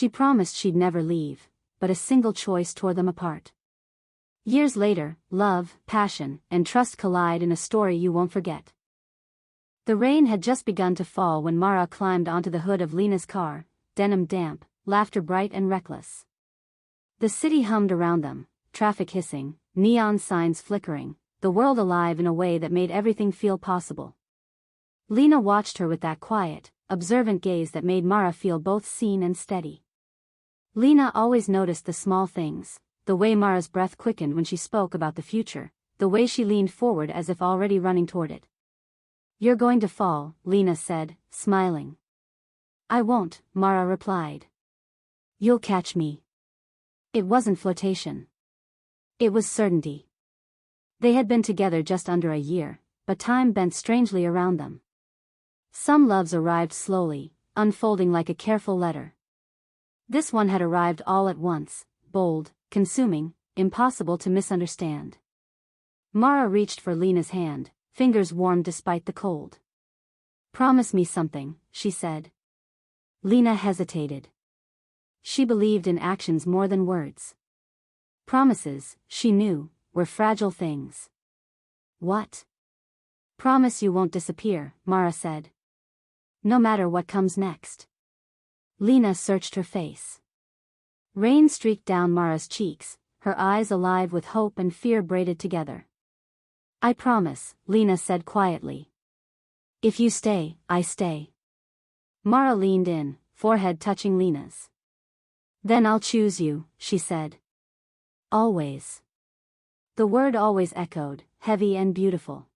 She promised she'd never leave, but a single choice tore them apart. Years later, love, passion, and trust collide in a story you won't forget. The rain had just begun to fall when Mara climbed onto the hood of Lina's car, denim damp, laughter bright and reckless. The city hummed around them, traffic hissing, neon signs flickering, the world alive in a way that made everything feel possible. Lina watched her with that quiet, observant gaze that made Mara feel both seen and steady. Lina always noticed the small things, the way Mara's breath quickened when she spoke about the future, the way she leaned forward as if already running toward it. "You're going to fall," Lina said, smiling. "I won't," Mara replied. "You'll catch me." It wasn't flirtation. It was certainty. They had been together just under a year, but time bent strangely around them. Some loves arrived slowly, unfolding like a careful letter. This one had arrived all at once, bold, consuming, impossible to misunderstand. Mara reached for Lina's hand, fingers warm despite the cold. "Promise me something," she said. Lina hesitated. She believed in actions more than words. Promises, she knew, were fragile things. "What?" "Promise you won't disappear," Mara said. "No matter what comes next." Lina searched her face. Rain streaked down Mara's cheeks, her eyes alive with hope and fear braided together. "I promise," Lina said quietly. "If you stay, I stay." Mara leaned in, forehead touching Lina's. "Then I'll choose you," she said. "Always." The word always echoed, heavy and beautiful.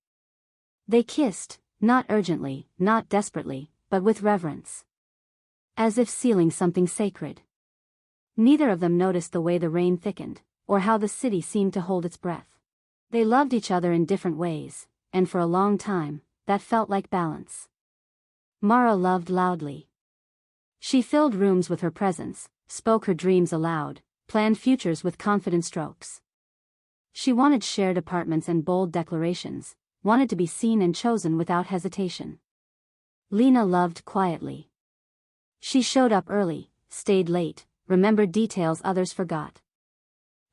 They kissed, not urgently, not desperately, but with reverence. As if sealing something sacred. Neither of them noticed the way the rain thickened, or how the city seemed to hold its breath. They loved each other in different ways, and for a long time, that felt like balance. Mara loved loudly. She filled rooms with her presence, spoke her dreams aloud, planned futures with confident strokes. She wanted shared apartments and bold declarations, wanted to be seen and chosen without hesitation. Lina loved quietly. She showed up early, stayed late, remembered details others forgot.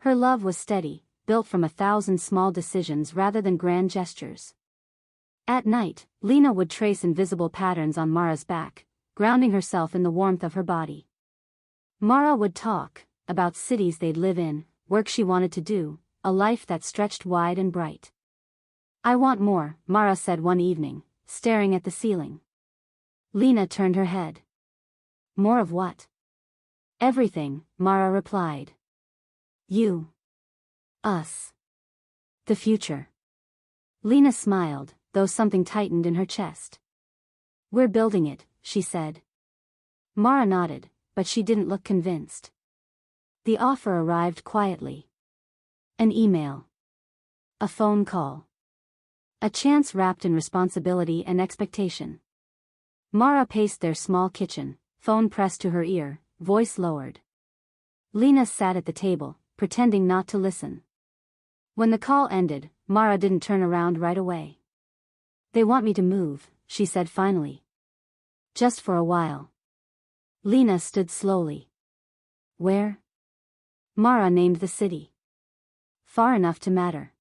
Her love was steady, built from 1,000 small decisions rather than grand gestures. At night, Lina would trace invisible patterns on Mara's back, grounding herself in the warmth of her body. Mara would talk about cities they'd live in, work she wanted to do, a life that stretched wide and bright. "I want more," Mara said one evening, staring at the ceiling. Lina turned her head. "More of what?" "Everything," Mara replied. "You. Us. The future." Lina smiled, though something tightened in her chest. "We're building it," she said. Mara nodded, but she didn't look convinced. The offer arrived quietly. An email. A phone call. A chance wrapped in responsibility and expectation. Mara paced their small kitchen, phone pressed to her ear, voice lowered. Lina sat at the table, pretending not to listen. When the call ended, Mara didn't turn around right away. "They want me to move," she said finally. "Just for a while." Lina stood slowly. "Where?" Mara named the city. "Far enough to matter."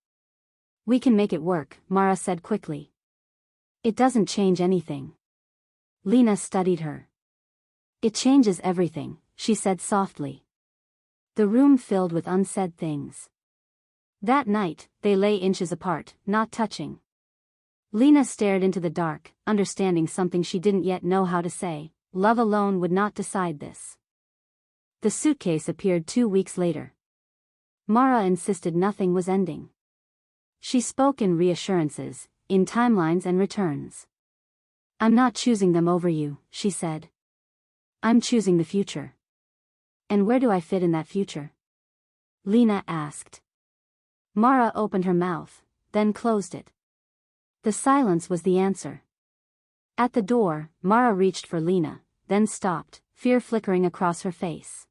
"We can make it work," Mara said quickly. "It doesn't change anything." Lina studied her. "It changes everything," she said softly. The room filled with unsaid things. That night, they lay inches apart, not touching. Lina stared into the dark, understanding something she didn't yet know how to say. Love alone would not decide this. The suitcase appeared 2 weeks later. Mara insisted nothing was ending. She spoke in reassurances, in timelines and returns. "I'm not choosing them over you," she said. "I'm choosing the future." "And where do I fit in that future?" Lina asked. Mara opened her mouth, then closed it. The silence was the answer. At the door, Mara reached for Lina, then stopped, fear flickering across her face.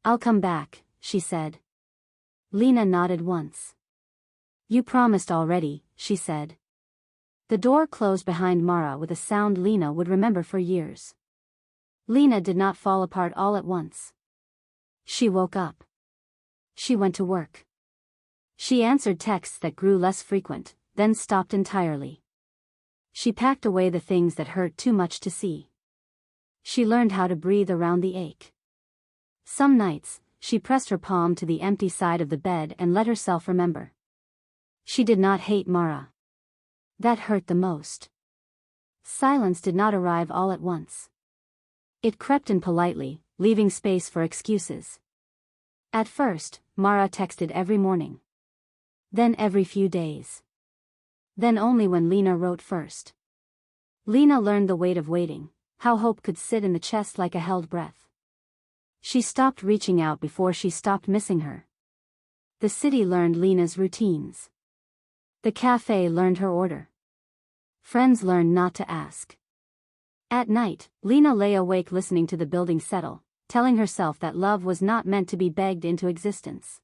"I'll come back," she said. Lina nodded once. "You promised already," she said. The door closed behind Mara with a sound Lina would remember for years. Lina did not fall apart all at once. She woke up. She went to work. She answered texts that grew less frequent, then stopped entirely. She packed away the things that hurt too much to see. She learned how to breathe around the ache. Some nights, she pressed her palm to the empty side of the bed and let herself remember. She did not hate Mara. That hurt the most. Silence did not arrive all at once. It crept in politely, leaving space for excuses. At first, Mara texted every morning. Then every few days. Then only when Lina wrote first. Lina learned the weight of waiting, how hope could sit in the chest like a held breath. She stopped reaching out before she stopped missing her. The city learned Lina's routines. The cafe learned her order. Friends learned not to ask. At night, Lina lay awake listening to the building settle, telling herself that love was not meant to be begged into existence.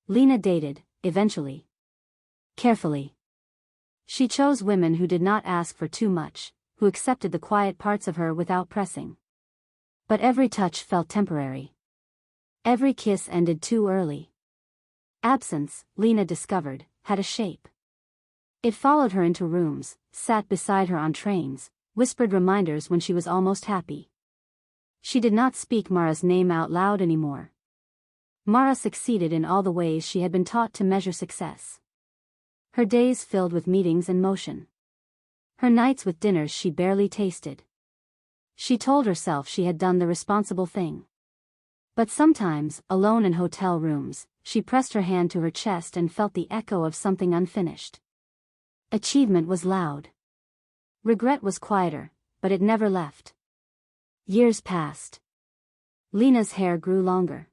Lina dated, eventually. Carefully. She chose women who did not ask for too much, who accepted the quiet parts of her without pressing. But every touch felt temporary. Every kiss ended too early. Absence, Lina discovered, had a shape. It followed her into rooms, sat beside her on trains, whispered reminders when she was almost happy. She did not speak Mara's name out loud anymore. Mara succeeded in all the ways she had been taught to measure success. Her days filled with meetings and motion. Her nights with dinners she barely tasted. She told herself she had done the responsible thing. But sometimes, alone in hotel rooms, she pressed her hand to her chest and felt the echo of something unfinished. Achievement was loud. Regret was quieter, but it never left. Years passed. Lina's hair grew longer.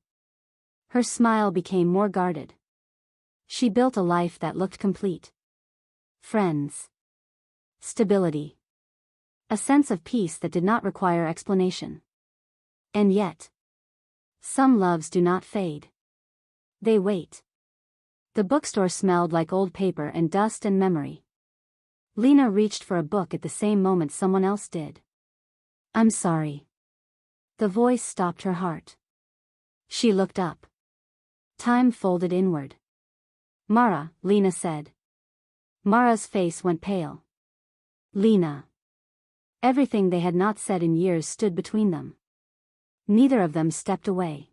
Her smile became more guarded. She built a life that looked complete. Friends. Stability. A sense of peace that did not require explanation. And yet, some loves do not fade. They wait. The bookstore smelled like old paper and dust and memory. Lina reached for a book at the same moment someone else did. "I'm sorry." The voice stopped her heart. She looked up. Time folded inward. "Mara," Lina said. Mara's face went pale. Lina. Everything they had not said in years stood between them. Neither of them stepped away.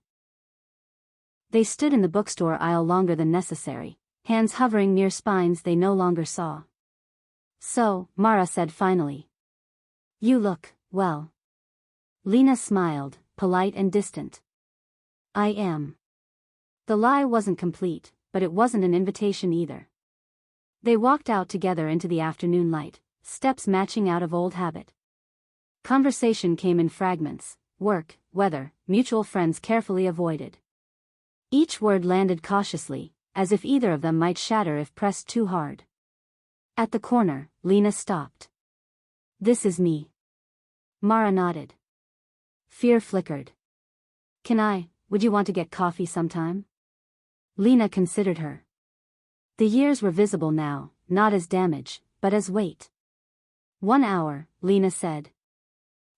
They stood in the bookstore aisle longer than necessary, hands hovering near spines they no longer saw. "So," Mara said finally. "You look, well." Lina smiled, polite and distant. "I am." The lie wasn't complete, but it wasn't an invitation either. They walked out together into the afternoon light, steps matching out of old habit. Conversation came in fragments, work, weather, mutual friends carefully avoided. Each word landed cautiously, as if either of them might shatter if pressed too hard. At the corner, Lina stopped. "This is me." Mara nodded. Fear flickered. Would you want to get coffee sometime?" Lina considered her. The years were visible now, not as damage, but as weight. "1 hour," Lina said.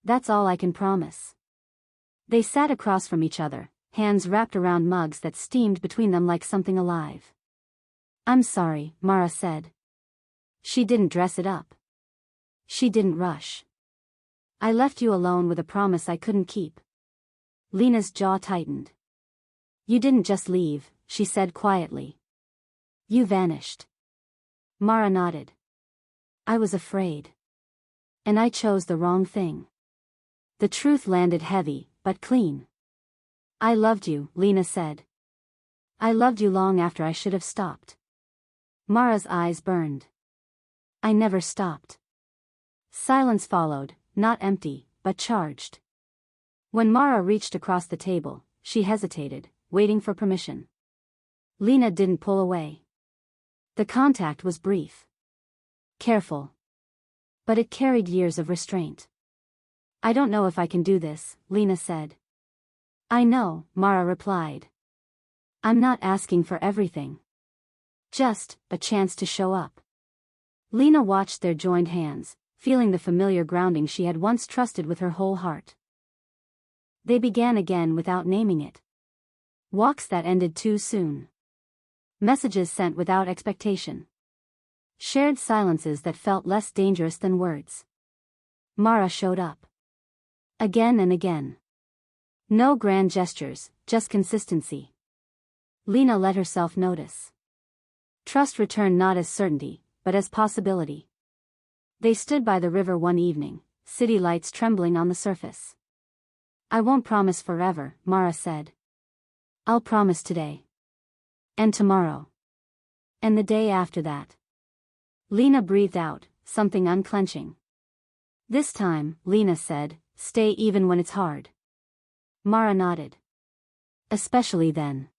"That's all I can promise." They sat across from each other, hands wrapped around mugs that steamed between them like something alive. "I'm sorry," Mara said. She didn't dress it up. She didn't rush. "I left you alone with a promise I couldn't keep." Lina's jaw tightened. "You didn't just leave," she said quietly. "You vanished." Mara nodded. "I was afraid. And I chose the wrong thing." The truth landed heavy, but clean. "I loved you," Lina said. "I loved you long after I should have stopped." Mara's eyes burned. "I never stopped." Silence followed, not empty, but charged. When Mara reached across the table, she hesitated, waiting for permission. Lina didn't pull away. The contact was brief. Careful. But it carried years of restraint. "I don't know if I can do this," Lina said. "I know," Mara replied. "I'm not asking for everything. Just a chance to show up." Lina watched their joined hands, feeling the familiar grounding she had once trusted with her whole heart. They began again without naming it. Walks that ended too soon. Messages sent without expectation. Shared silences that felt less dangerous than words. Mara showed up. Again and again. No grand gestures, just consistency. Lina let herself notice. Trust returned not as certainty, but as possibility. They stood by the river one evening, city lights trembling on the surface. "I won't promise forever," Mara said. "I'll promise today. And tomorrow. And the day after that." Lina breathed out, something unclenching. "This time," Lina said, "stay even when it's hard." Mara nodded. "Especially then."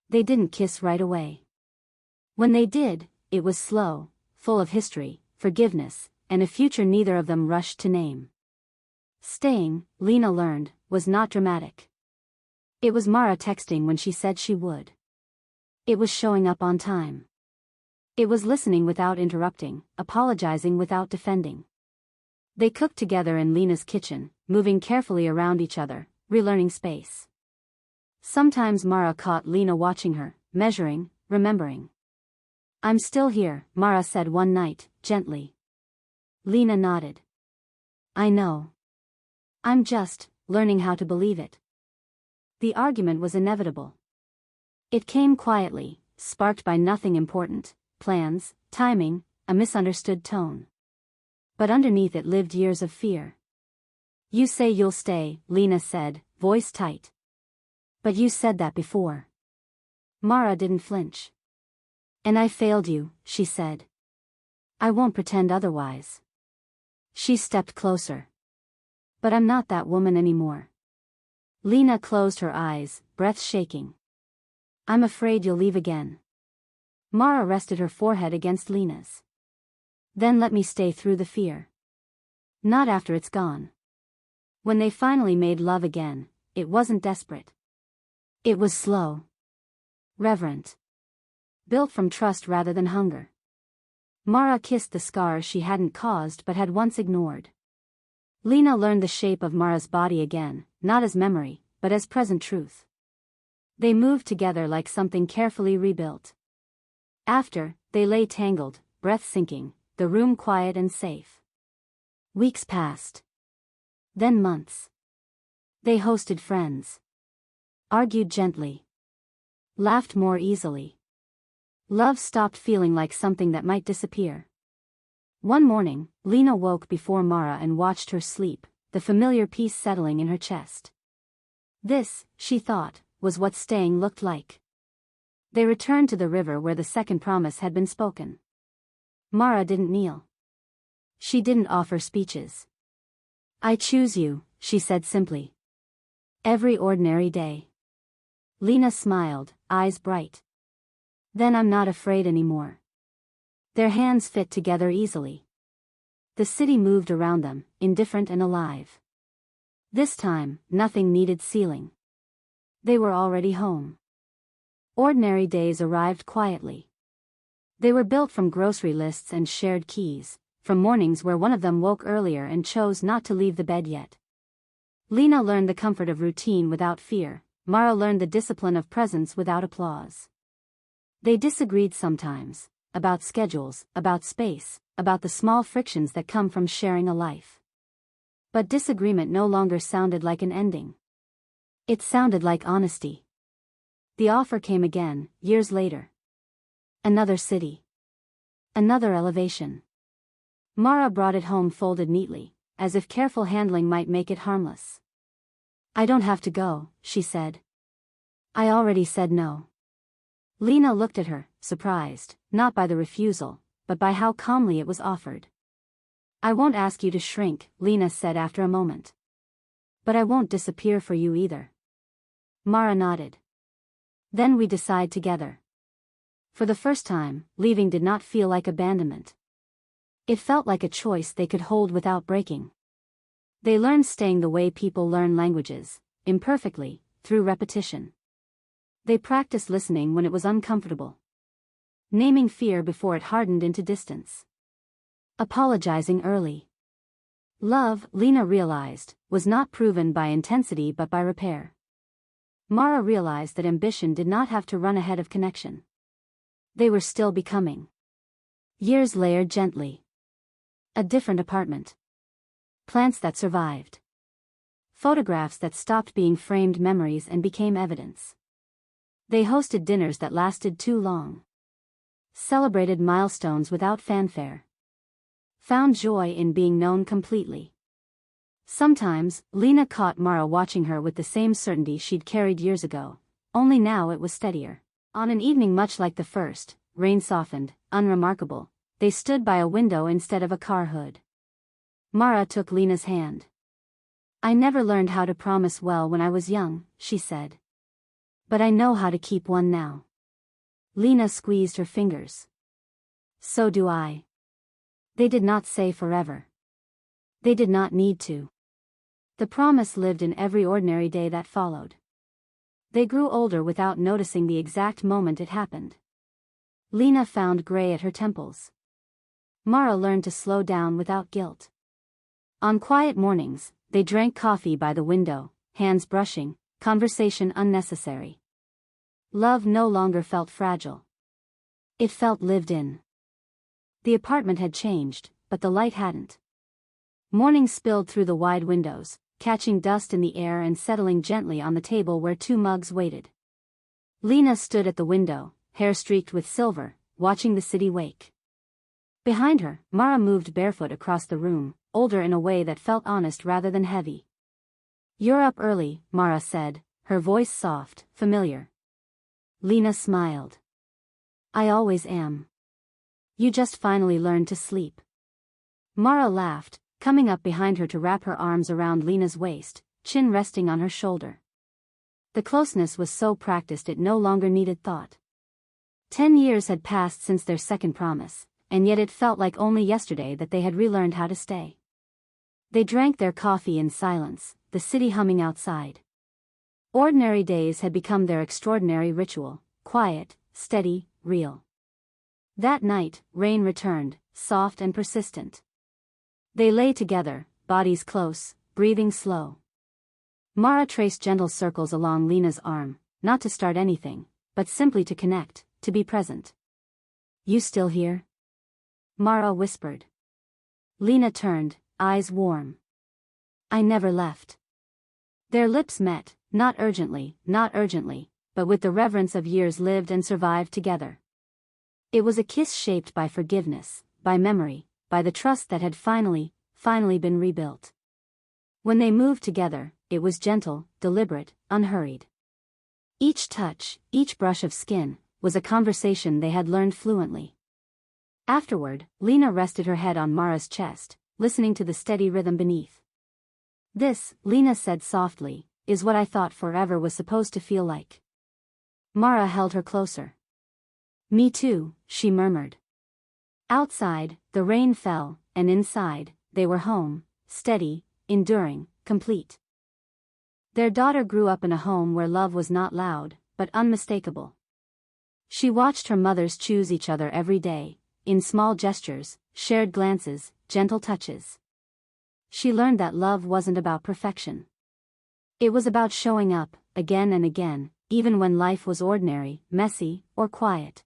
They didn't kiss right away. When they did, it was slow, full of history, forgiveness, and a future neither of them rushed to name. Staying, Lina learned, was not dramatic. It was Mara texting when she said she would. It was showing up on time. It was listening without interrupting, apologizing without defending. They cooked together in Lina's kitchen, moving carefully around each other, relearning space. Sometimes Mara caught Lina watching her, measuring, remembering. "I'm still here," Mara said one night, gently. Lina nodded. "I know. I'm just learning how to believe it." The argument was inevitable. It came quietly, sparked by nothing important, plans, timing, a misunderstood tone. But underneath it lived years of fear. "You say you'll stay," Lina said, voice tight. "But you said that before." Mara didn't flinch. "And I failed you," she said. "I won't pretend otherwise." She stepped closer. "But I'm not that woman anymore." Lina closed her eyes, breath shaking. "I'm afraid you'll leave again." Mara rested her forehead against Lina's. "Then let me stay through the fear." "Not after it's gone." When they finally made love again, it wasn't desperate. It was slow. Reverent. Built from trust rather than hunger. Mara kissed the scars she hadn't caused but had once ignored. Lina learned the shape of Mara's body again, not as memory, but as present truth. They moved together like something carefully rebuilt. After, they lay tangled, breath sinking, the room quiet and safe. Weeks passed. Then months. They hosted friends. Argued gently. Laughed more easily. Love stopped feeling like something that might disappear. One morning, Lina woke before Mara and watched her sleep, the familiar peace settling in her chest. This, she thought, was what staying looked like. They returned to the river where the second promise had been spoken. Mara didn't kneel. She didn't offer speeches. "I choose you," she said simply. "Every ordinary day." Lina smiled, eyes bright. "Then I'm not afraid anymore." Their hands fit together easily. The city moved around them, indifferent and alive. This time, nothing needed sealing. They were already home. Ordinary days arrived quietly. They were built from grocery lists and shared keys, from mornings where one of them woke earlier and chose not to leave the bed yet. Lina learned the comfort of routine without fear. Mara learned the discipline of presence without applause. They disagreed sometimes, about schedules, about space, about the small frictions that come from sharing a life. But disagreement no longer sounded like an ending. It sounded like honesty. The offer came again, years later. Another city. Another elevation. Mara brought it home folded neatly, as if careful handling might make it harmless. "I don't have to go," she said. "I already said no." Lina looked at her, surprised, not by the refusal, but by how calmly it was offered. "I won't ask you to shrink," Lina said after a moment. "But I won't disappear for you either." Mara nodded. "Then we decide together." For the first time, leaving did not feel like abandonment. It felt like a choice they could hold without breaking. They learned staying the way people learn languages, imperfectly, through repetition. They practiced listening when it was uncomfortable. Naming fear before it hardened into distance. Apologizing early. Love, Lina realized, was not proven by intensity but by repair. Mara realized that ambition did not have to run ahead of connection. They were still becoming. Years layered gently. A different apartment. Plants that survived. Photographs that stopped being framed memories and became evidence. They hosted dinners that lasted too long. Celebrated milestones without fanfare. Found joy in being known completely. Sometimes, Lina caught Mara watching her with the same certainty she'd carried years ago, only now it was steadier. On an evening much like the first, rain softened, unremarkable, they stood by a window instead of a car hood. Mara took Lina's hand. "I never learned how to promise well when I was young," she said. "But I know how to keep one now." Lina squeezed her fingers. "So do I." They did not say forever. They did not need to. The promise lived in every ordinary day that followed. They grew older without noticing the exact moment it happened. Lina found gray at her temples. Mara learned to slow down without guilt. On quiet mornings, they drank coffee by the window, hands brushing, conversation unnecessary. Love no longer felt fragile. It felt lived in. The apartment had changed, but the light hadn't. Morning spilled through the wide windows, catching dust in the air and settling gently on the table where 2 mugs waited. Lina stood at the window, hair streaked with silver, watching the city wake. Behind her, Mara moved barefoot across the room, older in a way that felt honest rather than heavy. "You're up early," Mara said, her voice soft, familiar. Lina smiled. "I always am. You just finally learned to sleep." Mara laughed, coming up behind her to wrap her arms around Lina's waist, chin resting on her shoulder. The closeness was so practiced it no longer needed thought. 10 years had passed since their second promise, and yet it felt like only yesterday that they had relearned how to stay. They drank their coffee in silence, the city humming outside. Ordinary days had become their extraordinary ritual, quiet, steady, real. That night, rain returned, soft and persistent. They lay together, bodies close, breathing slow. Mara traced gentle circles along Lina's arm, not to start anything, but simply to connect, to be present. "You still here?" Mara whispered. Lina turned, eyes warm. "I never left." Their lips met, not urgently, but with the reverence of years lived and survived together. It was a kiss shaped by forgiveness, by memory, by the trust that had finally been rebuilt. When they moved together, it was gentle, deliberate, unhurried. Each touch, each brush of skin, was a conversation they had learned fluently. Afterward, Lina rested her head on Mara's chest, listening to the steady rhythm beneath. "This," Lina said softly, "is what I thought forever was supposed to feel like." Mara held her closer. "Me too," she murmured. Outside, the rain fell, and inside, they were home, steady, enduring, complete. Their daughter grew up in a home where love was not loud, but unmistakable. She watched her mothers choose each other every day, in small gestures, shared glances, gentle touches. She learned that love wasn't about perfection. It was about showing up, again and again, even when life was ordinary, messy, or quiet.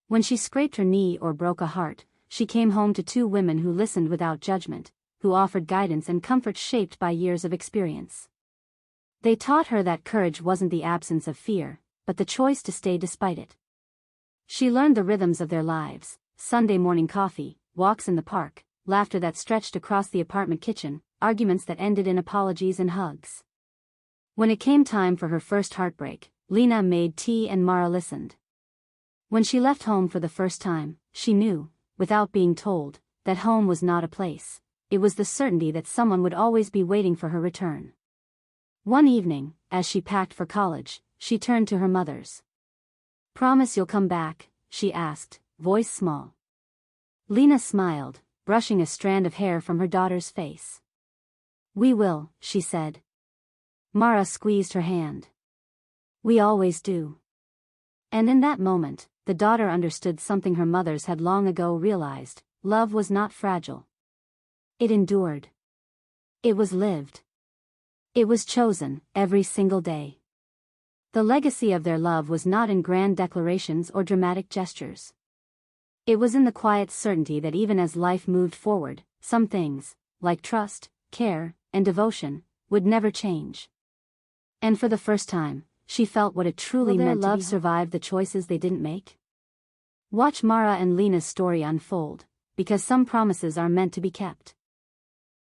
When she scraped her knee or broke a heart, she came home to 2 women who listened without judgment, who offered guidance and comfort shaped by years of experience. They taught her that courage wasn't the absence of fear, but the choice to stay despite it. She learned the rhythms of their lives: Sunday morning coffee, walks in the park, laughter that stretched across the apartment kitchen, arguments that ended in apologies and hugs. When it came time for her first heartbreak, Lina made tea and Mara listened. When she left home for the first time, she knew, without being told, that home was not a place. It was the certainty that someone would always be waiting for her return. One evening, as she packed for college, she turned to her mother's. "Promise you'll come back?" she asked, voice small. Lina smiled, brushing a strand of hair from her daughter's face. "We will," she said. Mara squeezed her hand. "We always do." And in that moment, the daughter understood something her mothers had long ago realized: love was not fragile. It endured. It was lived. It was chosen, every single day. The legacy of their love was not in grand declarations or dramatic gestures. It was in the quiet certainty that even as life moved forward, some things, like trust, care, and devotion, would never change. And for the first time, she felt what it truly meant to be. Will their love survive the choices they didn't make? Watch Mara and Lina's story unfold, because some promises are meant to be kept.